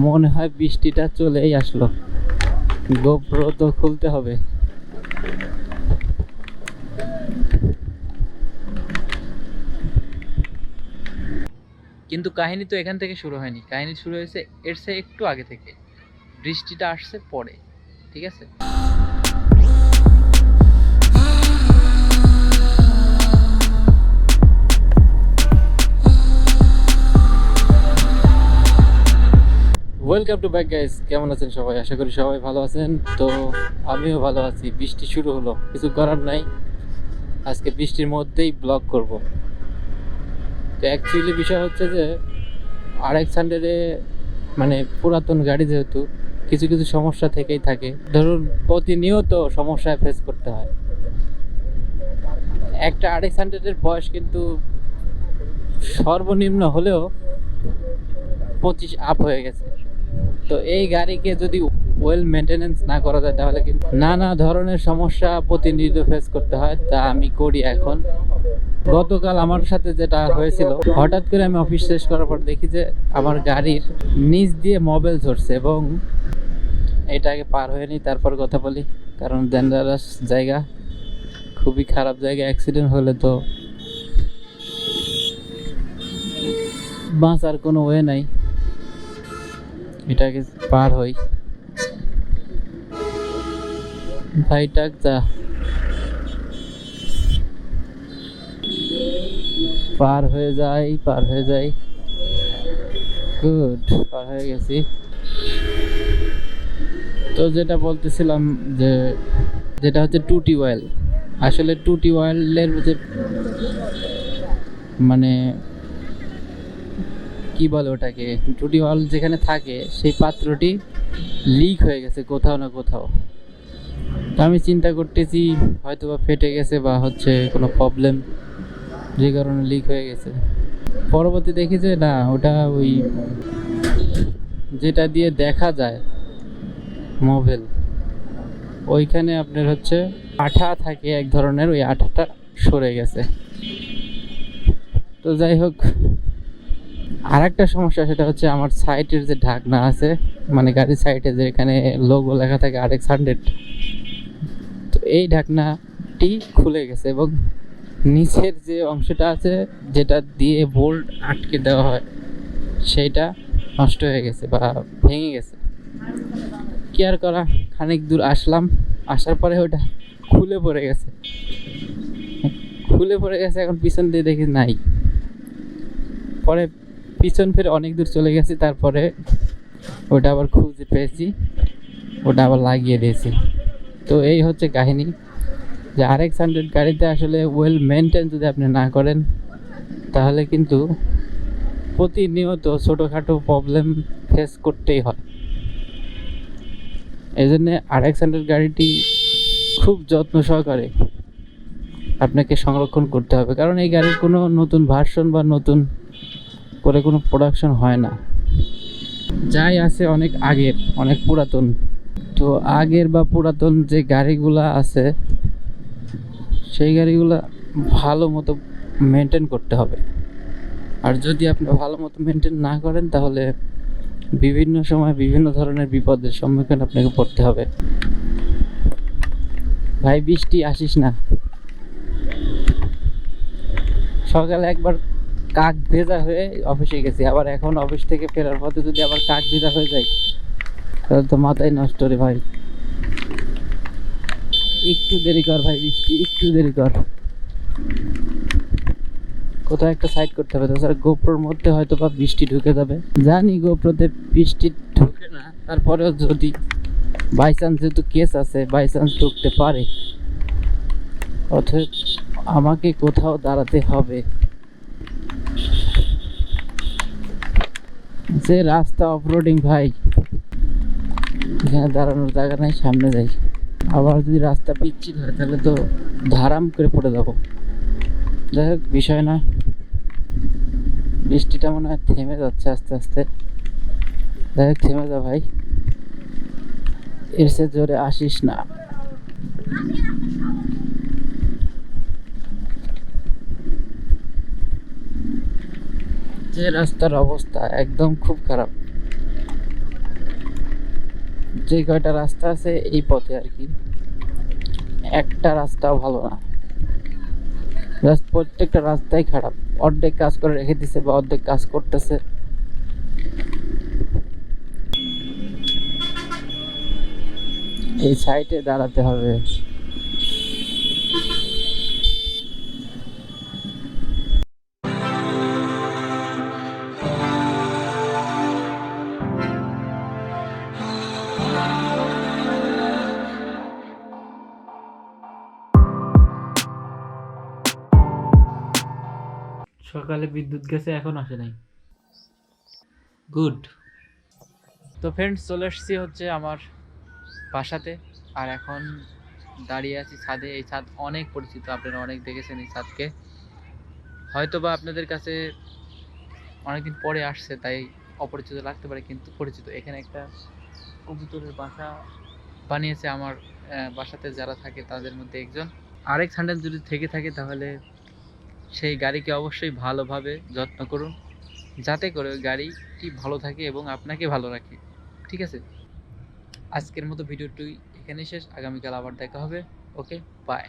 মনে হয় বৃষ্টিটা চলেই আসলো, গোপ্রো তো খুলতে হবে। কিন্তু কাহিনী তো এখান থেকে শুরু হয়নি, কাহিনী শুরু হয়েছে এর চেয়ে একটু আগে থেকে। বৃষ্টিটা আসছে পরে, ঠিক আছে। ওয়েলকাম টু ব্যাক গাইস, কেমন আছেন সবাই? আশা করি সবাই ভালো আছেন। তো আমিও ভালো আছি। বৃষ্টি শুরু হলো, কিছু করার নাই, আজকে বৃষ্টির মধ্যেই ব্লগ করব। তো অ্যাকচুয়ালি বিষয় হচ্ছে যে আরেক সানডে মানে পুরাতন গাড়ি যেহেতু কিছু কিছু সমস্যা থেকেই থাকে, ধরুন প্রতিনিয়ত সমস্যায় ফেস করতে হয়। একটা আরেক সানডের বয়স কিন্তু সর্বনিম্ন হলেও 25 আপ হয়ে গেছে। তো এই গাড়িকে যদি ওয়েল মেনটেনেন্স না করা যায় তাহলে কিন্তু নানা ধরনের সমস্যা প্রতিনিয়ত ফেস করতে হয়। তা আমি করি এখন। গতকাল আমার সাথে যেটা হয়েছিল, হঠাৎ করে আমি অফিস শেষ করার পর দেখি যে আমার গাড়ির নিচ দিয়ে মোবাইল ঝরছে, এবং এটাকে পার হয়ে নি, তারপর কথা বলি। কারণ ডেঞ্জারাস জায়গা, খুবই খারাপ জায়গা, অ্যাক্সিডেন্ট হলে তো বাঁচার কোনো ওয়ে নাই, এটাকে পার হই। ভাইটাক যা পার হয়ে যায়, পার হয়ে যায়। গুড, পার হয়ে গেছি। তো যেটা বলতেছিলাম যে যেটা হচ্ছে টুটি ওয়েল। আসলে টুটি ওয়েলের যে মানে কি বলে ওটাকে, টুটি ওয়েল যেখানে থাকে সেই পাত্রটি লিক হয়ে গেছে কোথাও না কোথাও। তো আমি চিন্তা করতেছি হয়তো বা ফেটে গেছে বা হচ্ছে কোনো প্রবলেম, যে কারণে লিক হয়ে গেছে। পরবর্তী দেখি যে না, ওটা ওই যেটা দিয়ে দেখা যায় মোবাইল, ওইখানে আপনার হচ্ছে আঠা থাকে এক ধরনের, ওই আঠাটা সরে গেছে। তো যাই হোক, আর একটা সমস্যা সেটা হচ্ছে আমার সাইটের যে ঢাকনা আছে, মানে গাড়ির সাইটে যে এখানে লোগো লেখা থাকে RX 100, তো এই ঢাকনাটি খুলে গেছে, এবং নিচের যে অংশটা আছে যেটা দিয়ে বোল্ট আটকে দেওয়া হয় সেইটা নষ্ট হয়ে গেছে বা ভেঙে গেছে। কি আর করা, খানিক দূর আসলাম, আসার পরে ওটা খুলে পড়ে গেছে, খুলে পড়ে গেছে। এখন পিছন দিয়ে দেখি নাই, পরে পিছন ফিরে অনেক দূর চলে গেছি, তারপরে ওটা আবার খুঁজে পেয়েছি, ওটা আবার লাগিয়ে দিয়েছি। তো এই হচ্ছে কাহিনী, যে RX 100 গাড়িতে আসলে ওয়েল মেনটেন যদি আপনি না করেন তাহলে কিন্তু প্রতিনিয়ত ছোটোখাটো প্রবলেম ফেস করতেই হয়। এই জন্যে RX 100 গাড়িটি খুব যত্ন সহকারে আপনাকে সংরক্ষণ করতে হবে, কারণ এই গাড়ির কোনো নতুন ভার্সন বা নতুন করে কোনো প্রোডাকশন হয় না, যাই আছে অনেক আগের, অনেক পুরাতন। তো আগের বা পুরাতন যে গাড়িগুলা আছে সেই গাড়িগুলা ভালো মতো মেনটেন করতে হবে। আর যদি আপনি ভালো মতো মেনটেন না করেন তাহলে বিভিন্ন সময় বিভিন্ন ধরনের বিপদের সম্মুখীন আপনাকে পড়তে হবে। ভাই বৃষ্টি আসিস না। সকালে একবার কাক ভেজা হয়ে অফিসে গেছি, আবার এখন অফিস থেকে ফেরার পথে যদি আবার কাক ভেজা হয়ে যায় তাহলে তো মাথায় নষ্ট রে ভাই। একটু দেরি কর ভাই, বৃষ্টি একটু দেরি কর, কোথাও একটা সাইড করতে হবে, তাছাড়া গোপ্রোর মধ্যে হয়তো বা বৃষ্টি ঢুকে যাবে। জানি গোপ্রোতে বৃষ্টি ঢুকে না, তারপরেও যদি বাই চান্স, যেহেতু কেস আছে, বাই চান্স ঢুকতে পারে, অথচ আমাকে কোথাও দাঁড়াতে হবে। যে রাস্তা অফরোডিং ভাই, এখানে দাঁড়ানোর জায়গা নাই, সামনে যাই। আবার যদি রাস্তা পিচ্ছিল হয় তাহলে তো ধারাম করে পড়ে যাবো। যাই হোক, বিষয় না। বৃষ্টিটা মনে হয় থেমে যাচ্ছে আস্তে আস্তে। যাই হোক, থেমে যা ভাই, এর সে জোরে আসিস না। যে রাস্তার অবস্থা একদম খুব খারাপ। যে কয়টা রাস্তা আছে এই পথে আর কি, একটা রাস্তাও ভালো না। জাস্ট প্রত্যেকটা রাস্তাই খারাপ, অর্ধেক কাজ করে রেখে দিছে বা অর্ধেক কাজ করতেছে। এই সাইডে দাঁড়াতে হবে। সকালে বিদ্যুৎ গেছে, এখন আসে নাই। গুড। তো ফ্রেন্ডস, চলে এসেছি হচ্ছে আমার বাসাতে। আর এখন দাঁড়িয়ে আছি ছাদে। এই ছাদ অনেক পরিচিত, আপনারা অনেক দেখেছেন এই ছাদকে। হয়তো বা আপনাদের কাছে অনেকদিন পরে আসছে তাই অপরিচিত লাগতে পারে, কিন্তু পরিচিত। এখানে একটা কবুতরের বাসা বানিয়েছে আমার বাসাতে যারা থাকে তাদের মধ্যে একজন। আরেক স্যান্ডেল যদি থেকে থাকে তাহলে সেই গাড়িকে অবশ্যই ভালোভাবে যত্ন করুন, যাতে করে ওই গাড়িটি ভালো থাকে এবং আপনাকে ভালো রাখে। ঠিক আছে, আজকের মতো ভিডিওটি এখানেই শেষ। আগামীকাল আবার দেখা হবে। ওকে, বাই।